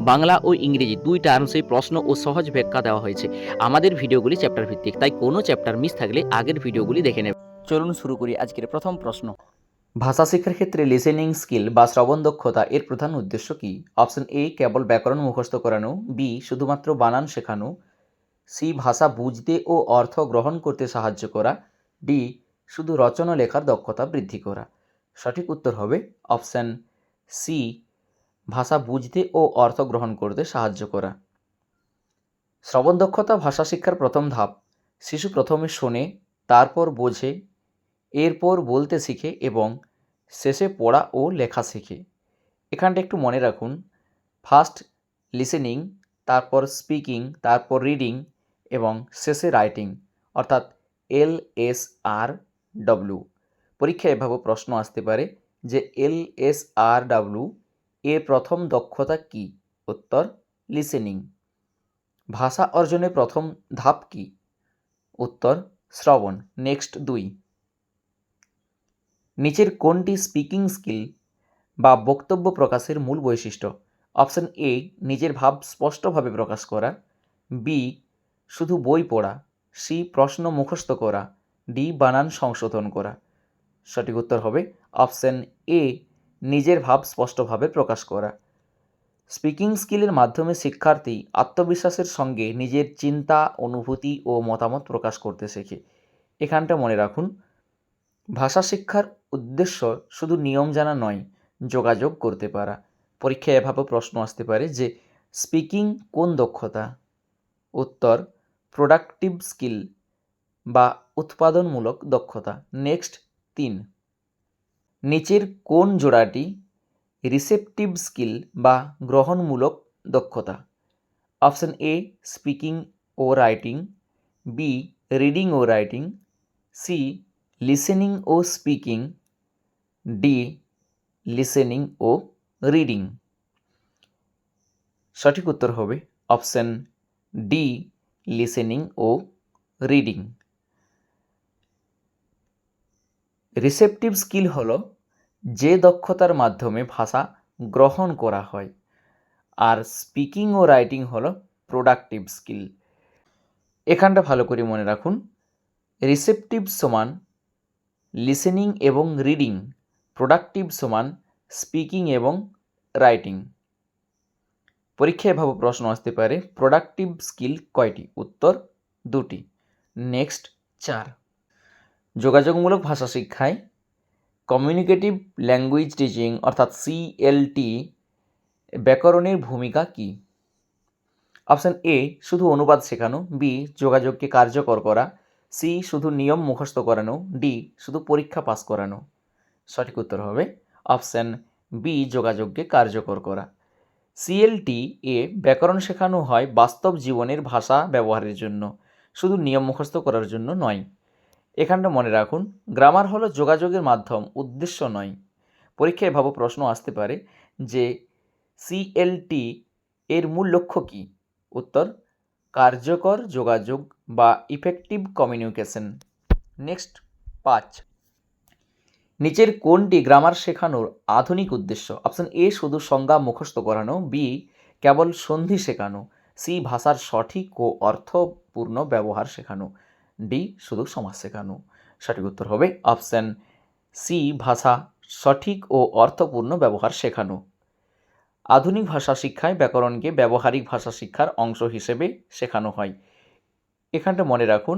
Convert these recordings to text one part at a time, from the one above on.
বাংলা ও ইংরেজি দুই টার্মসেই প্রশ্ন ও সহজ ব্যাখ্যা দেওয়া হয়েছে। আমাদের ভিডিওগুলি চ্যাপ্টার ভিত্তিক, তাই কোনো চ্যাপ্টার মিস থাকলে আগের ভিডিওগুলি দেখে নেবে। চলুন শুরু করি আজকের প্রথম প্রশ্ন। ভাষা শিক্ষার ক্ষেত্রে লিসেনিং স্কিল বা শ্রবণ দক্ষতা এর প্রধান উদ্দেশ্য কি? অপশন এ কেবল ব্যাকরণ মুখস্থ করানো, বি শুধুমাত্র বানান শেখানো, সি ভাষা বুঝতে ও অর্থ গ্রহণ করতে সাহায্য করা, ডি শুধু রচনা লেখার দক্ষতা বৃদ্ধি করা। সঠিক উত্তর হবে অপশন সি ভাষা বুঝতে ও অর্থ গ্রহণ করতে সাহায্য করা। শ্রবণ দক্ষতা ভাষা শিক্ষার প্রথম ধাপ। শিশু প্রথমে শোনে, তারপর বোঝে, এরপর বলতে শিখে এবং শেষে পড়া ও লেখা শেখে। এখানটা একটু মনে রাখুন, ফার্স্ট লিসেনিং, তারপর স্পিকিং, তারপর রিডিং এবং শেষে রাইটিং, অর্থাৎ LSRW। পরীক্ষায় এভাবে প্রশ্ন আসতে পারে যে LSRW এর প্রথম দক্ষতা কি? উত্তর লিসেনিং। ভাষা অর্জনের প্রথম ধাপ কি? উত্তর শ্রবণ। নেক্সট 2। নিচের কোনটি স্পিকিং স্কিল বা বক্তব্য প্রকাশের মূল বৈশিষ্ট্য? অপশন এ নিজের ভাব স্পষ্টভাবে প্রকাশ করা, বি শুধু বই পড়া, সি প্রশ্ন মুখস্থ করা, ডি বানান সংশোধন করা। সঠিক উত্তর হবে অপশন এ নিজের ভাব স্পষ্টভাবে প্রকাশ করা। স্পিকিং স্কিলের মাধ্যমে শিক্ষার্থী আত্মবিশ্বাসের সঙ্গে নিজের চিন্তা, অনুভূতি ও মতামত প্রকাশ করতে শেখে। এখানটা মনে রাখুন, ভাষা শিক্ষার উদ্দেশ্য শুধু নিয়ম জানা নয়, যোগাযোগ করতে পারা। পরীক্ষায় এভাবে প্রশ্ন আসতে পারে যে স্পিকিং কোন দক্ষতা? উত্তর প্রোডাক্টিভ স্কিল বা উৎপাদনমূলক দক্ষতা। নেক্সট 3। নিচের কোন জোড়াটি রিসেপটিভ স্কিল বা গ্রহণমূলক দক্ষতা? অপশন এ স্পিকিং ও রাইটিং, বি রিডিং ও রাইটিং, সি লিসেনিং ও স্পিকিং, ডি লিসেনিং ও রিডিং। সঠিক উত্তর হবে অপশন ডি লিসেনিং ও রিডিং। রিসেপটিভ স্কিল হলো যে দক্ষতার মাধ্যমে ভাষা গ্রহণ করা হয়, আর স্পিকিং ও রাইটিং হলো প্রোডাক্টিভ স্কিল। এখানটা ভালো করে মনে রাখুন, রিসেপটিভ সমান লিসেনিং এবং রিডিং, প্রোডাক্টিভ সমান স্পিকিং এবং রাইটিং। পরীক্ষায় এভাবে প্রশ্ন আসতে পারে প্রোডাক্টিভ স্কিল কয়টি? উত্তর 2টি। নেক্সট 4। যোগাযোগমূলক ভাষা শিক্ষায় কমিউনিকেটিভ ল্যাঙ্গুয়েজ টিচিং অর্থাৎ CLT ব্যাকরণের ভূমিকা কী? অপশান এ শুধু অনুবাদ শেখানো, বি যোগাযোগকে কার্যকর করা, সি শুধু নিয়ম মুখস্থ করানো, ডি শুধু পরীক্ষা পাস করানো। সঠিক উত্তর হবে অপশান বি যোগাযোগকে কার্যকর করা। CLT এ ব্যাকরণ শেখানো হয় বাস্তব জীবনের ভাষা ব্যবহারের জন্য, শুধু নিয়ম মুখস্থ করার জন্য নয়। এখানটা মনে রাখুন, গ্রামার হলো যোগাযোগের মাধ্যম, উদ্দেশ্য নয়। পরীক্ষায় এভাবে প্রশ্ন আসতে পারে যে CLT এর মূল লক্ষ্য কী? উত্তর কার্যকর যোগাযোগ বা ইফেক্টিভ কমিউনিকেশন। নেক্সট 5। নিচের কোনটি গ্রামার শেখানোর আধুনিক উদ্দেশ্য? অপশন এ শুধু সংজ্ঞা মুখস্থ করানো, বি কেবল সন্ধি শেখানো, সি ভাষার সঠিক ও অর্থপূর্ণ ব্যবহার শেখানো, ডি শুধু সমাজ শেখানো। সঠিক উত্তর হবে অপশন সি ভাষা সঠিক ও অর্থপূর্ণ ব্যবহার শেখানো। আধুনিক ভাষা শিক্ষায় ব্যাকরণকে ব্যবহারিক ভাষা শিক্ষার অংশ হিসেবে শেখানো হয়। এখানটা মনে রাখুন,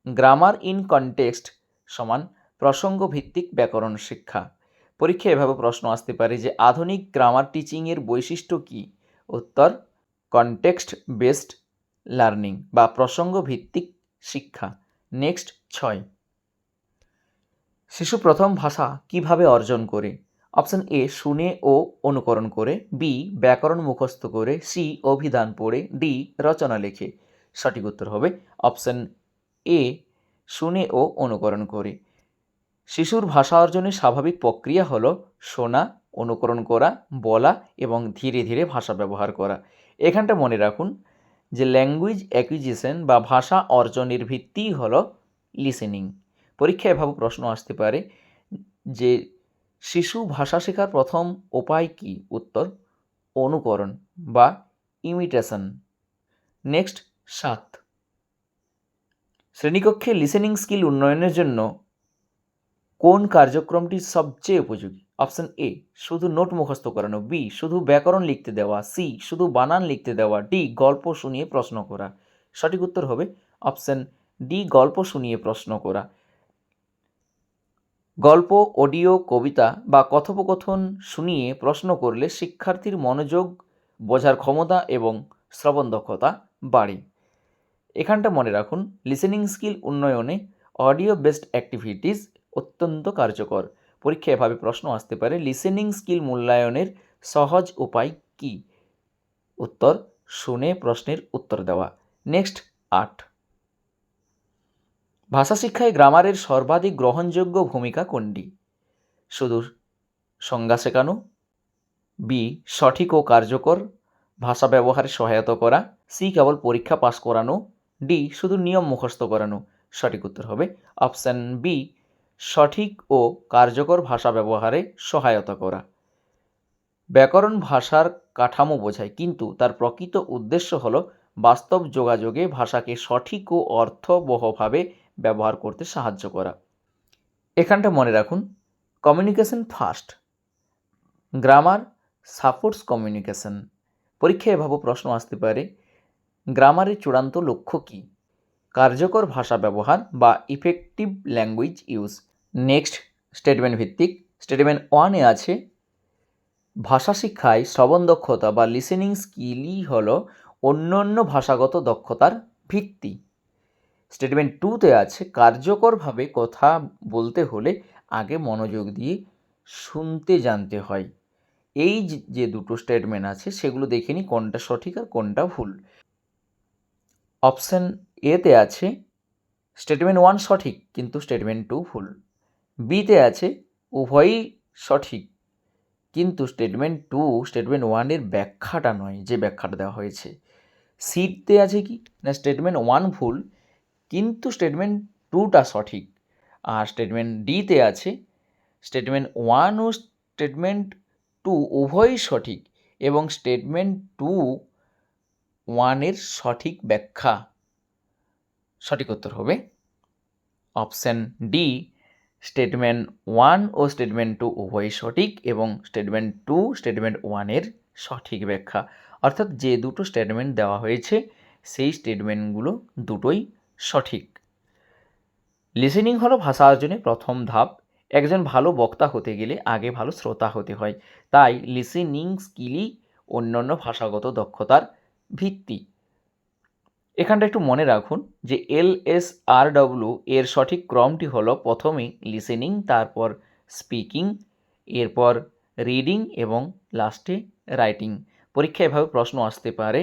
গ্রামার ইন কনটেক্সট সমান প্রসঙ্গভিত্তিক ব্যাকরণ শিক্ষা। পরীক্ষায় এভাবে প্রশ্ন আসতে পারে যে আধুনিক গ্রামার টিচিংয়ের বৈশিষ্ট্য কী? উত্তর কনটেক্সট বেসড লার্নিং বা প্রসঙ্গভিত্তিক শিক্ষা। নেক্সট 6। শিশু প্রথম ভাষা কিভাবে অর্জন করে? অপশন এ শুনে ও অনুকরণ করে, বি ব্যাকরণ মুখস্থ করে, সি অভিধান পড়ে, ডি রচনা লেখে। সঠিক উত্তর হবে অপশন এ শুনে ও অনুকরণ করে। শিশুর ভাষা অর্জনের স্বাভাবিক প্রক্রিয়া হলো শোনা, অনুকরণ করা, বলা এবং ধীরে ধীরে ভাষা ব্যবহার করা। এখানটা মনে রাখুন যে ল্যাঙ্গুয়েজ অ্যাকুইজিশন বা ভাষা অর্জনের ভিত্তিই হলো লিসেনিং। পরীক্ষায় এভাবে প্রশ্ন আসতে পারে যে শিশু ভাষা শেখার প্রথম উপায় কী? উত্তর অনুকরণ। বা ইমিটেশন। নেক্সট 7, শ্রেণীকক্ষে লিসেনিং স্কিল উন্নয়নের জন্য কোন কার্যক্রমটি সবচেয়ে উপযোগী? অপশন এ, শুধু নোট মুখস্থ করানো, বি, শুধু ব্যাকরণ লিখতে দেওয়া, সি, শুধু বানান লিখতে দেওয়া, ডি, গল্প শুনিয়ে প্রশ্ন করা। সঠিক উত্তর হবে অপশন ডি, গল্প শুনিয়ে প্রশ্ন করা। গল্প, অডিও, কবিতা বা কথোপকথন শুনিয়ে প্রশ্ন করলে শিক্ষার্থীর মনোযোগ, বোঝার ক্ষমতা এবং শ্রবণ দক্ষতা বাড়ে। এখানটা মনে রাখুন, লিসেনিং স্কিল উন্নয়নে অডিও বেসড অ্যাক্টিভিটিস অত্যন্ত কার্যকর। পরীক্ষায় এভাবে প্রশ্ন আসতে পারে, লিসেনিং স্কিল মূল্যায়নের সহজ উপায় কি? উত্তর, শুনে প্রশ্নের উত্তর দেওয়া। নেক্সট 8, ভাষা শিক্ষায় গ্রামারের সর্বাধিক গ্রহণযোগ্য ভূমিকা কোনটি? শুধু সংজ্ঞা শেখানো, বি, সঠিক ও কার্যকর ভাষা ব্যবহারে সহায়তা করা, সি, কেবল পরীক্ষা পাস করানো, ডি, শুধু নিয়ম মুখস্থ করানো। সঠিক উত্তর হবে অপশান বি, সঠিক ও কার্যকর ভাষা ব্যবহারে সহায়তা করা। ব্যাকরণ ভাষার কাঠামো বোঝায়, কিন্তু তার প্রকৃত উদ্দেশ্য হল বাস্তব যোগাযোগে ভাষাকে সঠিক ও অর্থবহভাবে ব্যবহার করতে সাহায্য করা। এখানটা মনে রাখুন, communication first, grammar supports communication. পরীক্ষায় এভাবে প্রশ্ন আসতে পারে, গ্রামারের চূড়ান্ত লক্ষ্য কী? কার্যকর ভাষা ব্যবহার বা effective language use. Next statement ভিত্তিক। স্টেটমেন্ট 1-এ আছে, ভাষা শিক্ষায় শ্রবণ দক্ষতা বা লিসেনিং স্কিলই হল অন্যান্য ভাষাগত দক্ষতার ভিত্তি। স্টেটমেন্ট 2-তে আছে, কার্যকরভাবে কথা বলতে হলে আগে মনোযোগ দিয়ে শুনতে জানতে হয়। এই যে দুটো স্টেটমেন্ট আছে সেগুলো দেখে নিই কোনটা সঠিক আর কোনটা ভুল। অপশান এতে আছে, স্টেটমেন্ট 1 সঠিক কিন্তু স্টেটমেন্ট 2 ভুল। বিতে আছে, উভয়ই সঠিক কিন্তু স্টেটমেন্ট 2 স্টেটমেন্ট 1-এর ব্যাখ্যাটা নয়, যে ব্যাখ্যাটা দেওয়া হয়েছে। সিতে আছে কি না, স্টেটমেন্ট 1 ভুল কিন্তু স্টেটমেন্ট 2টা সঠিক। আর স্টেটমেন্ট ডিতে আছে, স্টেটমেন্ট 1 ও স্টেটমেন্ট 2 উভয়ই সঠিক এবং স্টেটমেন্ট 1-এর সঠিক ব্যাখ্যা। সঠিক উত্তর হবে অপশান ডি, স্টেটমেন্ট 1 ও স্টেটমেন্ট 2 উভয়ই সঠিক এবং স্টেটমেন্ট 2 স্টেটমেন্ট 1-এর সঠিক ব্যাখ্যা। অর্থাৎ যে দুটো স্টেটমেন্ট দেওয়া হয়েছে সেই স্টেটমেন্টগুলো দুটোই সঠিক। লিসেনিং হলো ভাষা অর্জনের প্রথম ধাপ। একজন ভালো বক্তা হতে গেলে আগে ভালো শ্রোতা হতে হয়। তাই লিসেনিং স্কিলই অন্যান্য ভাষাগত দক্ষতার ভিত্তি। এখানটা একটু মনে রাখুন যে LSRW এর সঠিক ক্রমটি হলো প্রথমে লিসেনিং, তারপর স্পিকিং, এরপর রিডিং এবং লাস্টে রাইটিং। পরীক্ষায় এভাবে প্রশ্ন আসতে পারে,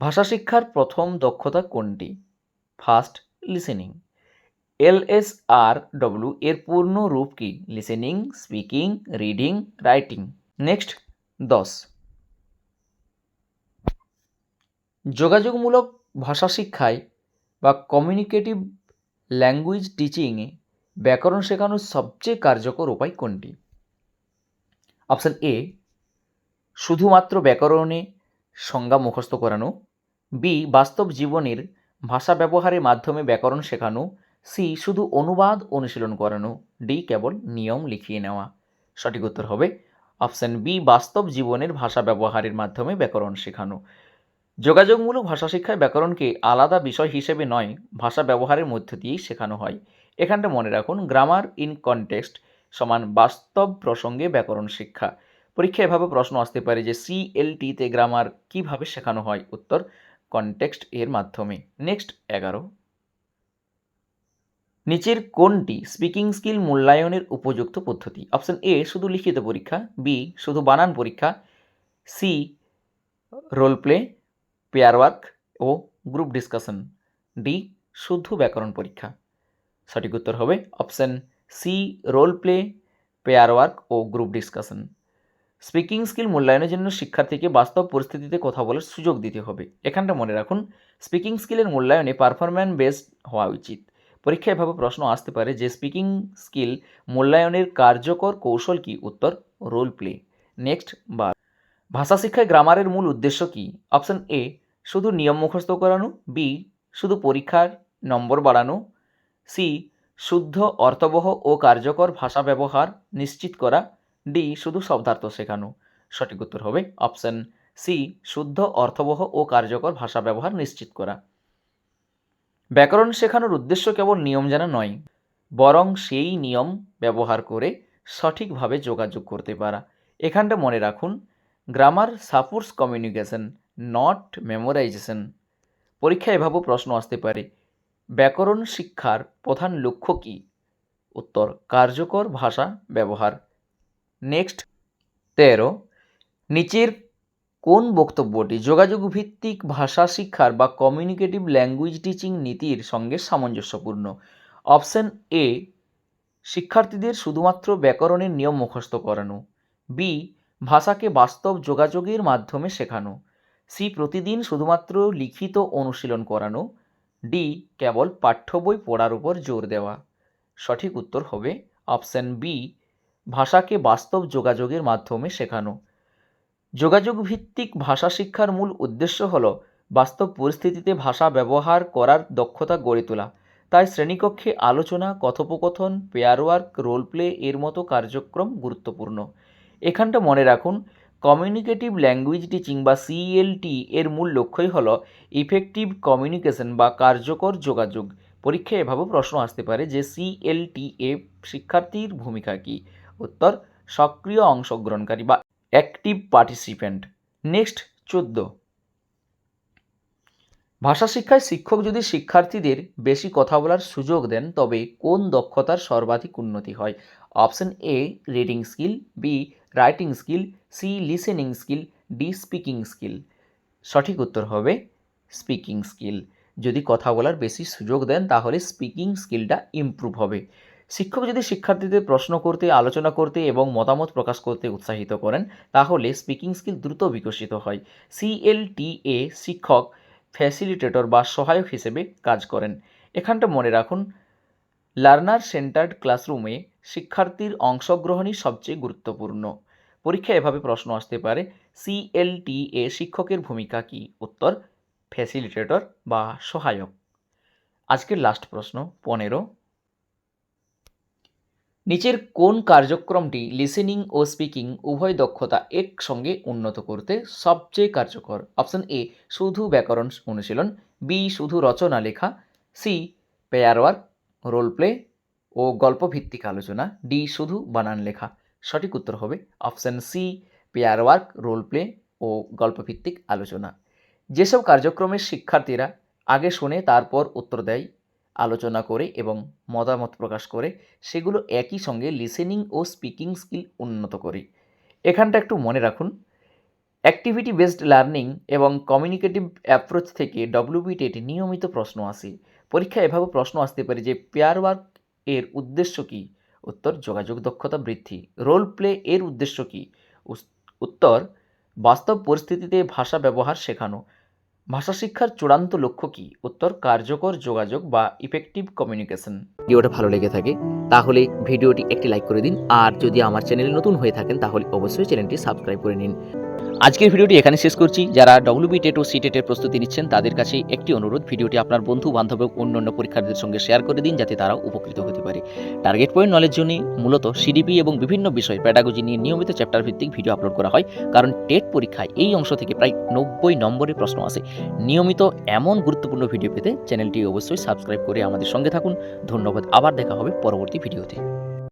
ভাষা শিক্ষার প্রথম দক্ষতা কোনটি? First, listening. LSRW এর পূর্ণ রূপ কি? Listening, speaking, reading, writing. Next 10, যোগাযোগমূলক ভাষা শিক্ষায় বা কমিউনিকেটিভ ল্যাঙ্গুয়েজ টিচিংয়ে ব্যাকরণ শেখানোর সবচেয়ে কার্যকর উপায় কোনটি? অপশান এ, শুধুমাত্র ব্যাকরণে সংজ্ঞা মুখস্থ করানো, বি, বাস্তব জীবনের ভাষা ব্যবহারের মাধ্যমে ব্যাকরণ শেখানো, সি, শুধু অনুবাদ অনুশীলন করানো, ডি, কেবল নিয়ম লিখিয়ে নেওয়া। সঠিক উত্তর হবে অপশান বি, বাস্তব জীবনের ভাষা ব্যবহারের মাধ্যমে ব্যাকরণ শেখানো। যোগাযোগমূলক ভাষা শিক্ষায় ব্যাকরণকে আলাদা বিষয় হিসেবে নয়, ভাষা ব্যবহারের মধ্য দিয়েই শেখানো হয়। এখানটা মনে রাখুন, গ্রামার ইন কনটেক্সট সমান বাস্তব প্রসঙ্গে ব্যাকরণ শিক্ষা। পরীক্ষায় এভাবে প্রশ্ন আসতে পারে যে CLT-তে গ্রামার কিভাবে শেখানো হয়? উত্তর, কনটেক্সট এর মাধ্যমে। নেক্সট 11, নিচের কোনটি স্পিকিং স্কিল মূল্যায়নের উপযুক্ত পদ্ধতি? অপশন এ, শুধু লিখিত পরীক্ষা, বি, শুধু বানান পরীক্ষা, C, role play, pair work ও গ্রুপ ডিসকাশন, ডি, শুধু ব্যাকরণ পরীক্ষা। সঠিক উত্তর হবে option C, role play, pair work ও গ্রুপ ডিসকাশন। স্পিকিং স্কিল মূল্যায়নের জন্য শিক্ষার্থীকে বাস্তব পরিস্থিতিতে কথা বলার সুযোগ দিতে হবে। এখানটা মনে রাখুন, স্পিকিং স্কিলের মূল্যায়নে পারফরম্যান্স বেসড হওয়া উচিত। পরীক্ষায় এভাবে প্রশ্ন আসতে পারে যে স্পিকিং স্কিল মূল্যায়নের কার্যকর কৌশল কি? উত্তর, রোল প্লে। নেক্সট 12, ভাষা শিক্ষায় গ্রামারের মূল উদ্দেশ্য কি? অপশন এ শুধু নিয়ম মুখস্থ করানো, বি শুধু পরীক্ষার নম্বর বাড়ানো, সি শুদ্ধ অর্থবহ ও কার্যকর ভাষা ব্যবহার নিশ্চিত করা, ডি শুধু শব্দার্থ শেখানো। সঠিক উত্তর হবে অপশন সি শুদ্ধ অর্থবহ ও কার্যকর ভাষা ব্যবহার নিশ্চিত করা। ব্যাকরণ শেখানোর উদ্দেশ্য কেবল নিয়ম জানা নয়, বরং সেই নিয়ম ব্যবহার করে সঠিকভাবে যোগাযোগ করতে পারা। এখানটা মনে রাখুন, grammar supports communication, not memorisation. পরীক্ষায় এভাবেও প্রশ্ন আসতে পারে, ব্যাকরণ শিক্ষার প্রধান লক্ষ্য কী? উত্তর কার্যকর ভাষা ব্যবহার। নেক্সট 13, নিচের কোন বক্তব্যটি যোগাযোগ ভিত্তিক ভাষা শিক্ষার বা কমিউনিকেটিভ ল্যাঙ্গুয়েজ টিচিং নীতির সঙ্গে সামঞ্জস্যপূর্ণ? অপশন এ শিক্ষার্থীদের শুধুমাত্র ব্যাকরণের নিয়ম মুখস্থ করানো, বি ভাষাকে বাস্তব যোগাযোগের মাধ্যমে শেখানো, সি প্রতিদিন শুধুমাত্র লিখিত অনুশীলন করানো, ডি কেবল পাঠ্য বই পড়ার উপর জোর দেওয়া। সঠিক উত্তর হবে অপশন বি ভাষাকে বাস্তব যোগাযোগের মাধ্যমে শেখানো। যোগাযোগ ভিত্তিক ভাষা শিক্ষার মূল উদ্দেশ্য হল বাস্তব পরিস্থিতিতে ভাষা ব্যবহার করার দক্ষতা গড়ে তোলা। তাই শ্রেণীকক্ষে আলোচনা, কথোপকথন, পেয়ার ওয়ার্ক, রোল প্লে এর মতো কার্যক্রম গুরুত্বপূর্ণ। এখানটা মনে রাখুন, কমিউনিকেটিভ ল্যাঙ্গুয়েজ টিচিং বা সিএলটি এর মূল লক্ষ্যই হল ইফেক্টিভ কমিউনিকেশন বা কার্যকর যোগাযোগ। পরীক্ষায় এভাবেও প্রশ্ন আসতে পারে যে সিএলটি এ শিক্ষার্থীর ভূমিকা কী? উত্তর সক্রিয় অংশগ্রহণকারী বা অ্যাক্টিভ পার্টিসিপেন্ট। নেক্সট 14, ভাষা শিক্ষায় শিক্ষক যদি শিক্ষার্থীদের বেশি কথা বলার সুযোগ দেন তবে কোন দক্ষতার সর্বাধিক উন্নতি হয়? Option A reading skill, B writing skill, C listening skill, D speaking skill. সঠিক উত্তর হবে স্পিকিং স্কিল। যদি কথা বলার বেশি সুযোগ দেন তাহলে স্পিকিং স্কিলটা ইমপ্রুভ হবে। শিক্ষক যদি শিক্ষার্থীদের প্রশ্ন করতে, আলোচনা করতে এবং মতামত প্রকাশ করতে উৎসাহিত করেন তাহলে স্পিকিং স্কিল দ্রুত বিকশিত হয়। সিএলটিএ শিক্ষক ফ্যাসিলিটেটর বা সহায়ক হিসেবে কাজ করেন। এখানটা মনে রাখুন, লার্নার সেন্টার্ড ক্লাসরুমে শিক্ষার্থীর অংশগ্রহণই সবচেয়ে গুরুত্বপূর্ণ। পরীক্ষায় এভাবে প্রশ্ন আসতে পারে, সিএলটিএ শিক্ষকের ভূমিকা কী? উত্তর ফ্যাসিলিটেটর বা সহায়ক। আজকের লাস্ট প্রশ্ন 15, নিচের কোন কার্যক্রমটি লিসেনিং ও স্পিকিং উভয় দক্ষতা একসঙ্গে উন্নত করতে সবচেয়ে কার্যকর? অপশন এ শুধু ব্যাকরণ অনুশীলন, বি শুধু রচনা লেখা, C pair work, role play ও গল্প ভিত্তিক আলোচনা, ডি শুধু বানান লেখা। সঠিক উত্তর হবে option C pair work, role play ও গল্প ভিত্তিক আলোচনা। যেসব কার্যক্রমের শিক্ষার্থীরা আগে শুনে তারপর উত্তর দেয়, আলোচনা করে এবং মতামত প্রকাশ করে, সেগুলো একই সঙ্গে লিসেনিং ও স্পিকিং স্কিল উন্নত করে। এখানটা একটু মনে রাখুন, অ্যাক্টিভিটি বেসড লার্নিং এবং কমিউনিকেটিভ অ্যাপ্রোচ থেকে ডব্লিউবি-টেট নিয়মিত প্রশ্ন আসে। পরীক্ষায় এভাবে প্রশ্ন আসতে পারে যে পেয়ার ওয়ার্ক এর উদ্দেশ্য কী? উত্তর যোগাযোগ দক্ষতা বৃদ্ধি। রোল প্লে এর উদ্দেশ্য কী? উত্তর বাস্তব পরিস্থিতিতে ভাষা ব্যবহার শেখানো। ভাষা শিক্ষার চূড়ান্ত লক্ষ্য কী? উত্তর কার্যকর যোগাযোগ বা ইফেক্টিভ কমিউনিকেশন। ভিডিওটা ভালো লেগে থাকে তাহলে ভিডিওটি একটি লাইক করে দিন, আর যদি আমার চ্যানেলে নতুন হয়ে থাকেন তাহলে অবশ্যই চ্যানেলটি সাবস্ক্রাইব করে নিন। আজকের ভিডিওটি এখানে শেষ করছি। যারা ডব্লিউবি-টেট ও সি-টেটের প্রস্তুতি নিচ্ছেন তাদের কাছে একটি অনুরোধ, ভিডিওটি আপনার বন্ধু বান্ধব এবং অন্যান্য পরীক্ষার্থীদের সঙ্গে শেয়ার করে দিন যাতে তারাও উপকৃত হতে পারে। টার্গেট পয়েন্ট নলেজ জন্য মূলত সিডিপি এবং বিভিন্ন বিষয় প্যাডাগজি নিয়ে নিয়মিত চ্যাপ্টার ভিত্তিক ভিডিও আপলোড করা হয়, কারণ টেট পরীক্ষায় এই অংশ থেকে প্রায় 90 নম্বরের প্রশ্ন আসে। নিয়মিত এমন গুরুত্বপূর্ণ ভিডিও পেতে চ্যানেলটি অবশ্যই সাবস্ক্রাইব করে আমাদের সঙ্গে থাকুন। ধন্যবাদ, আবার দেখা হবে পরবর্তী ভিডিওতে।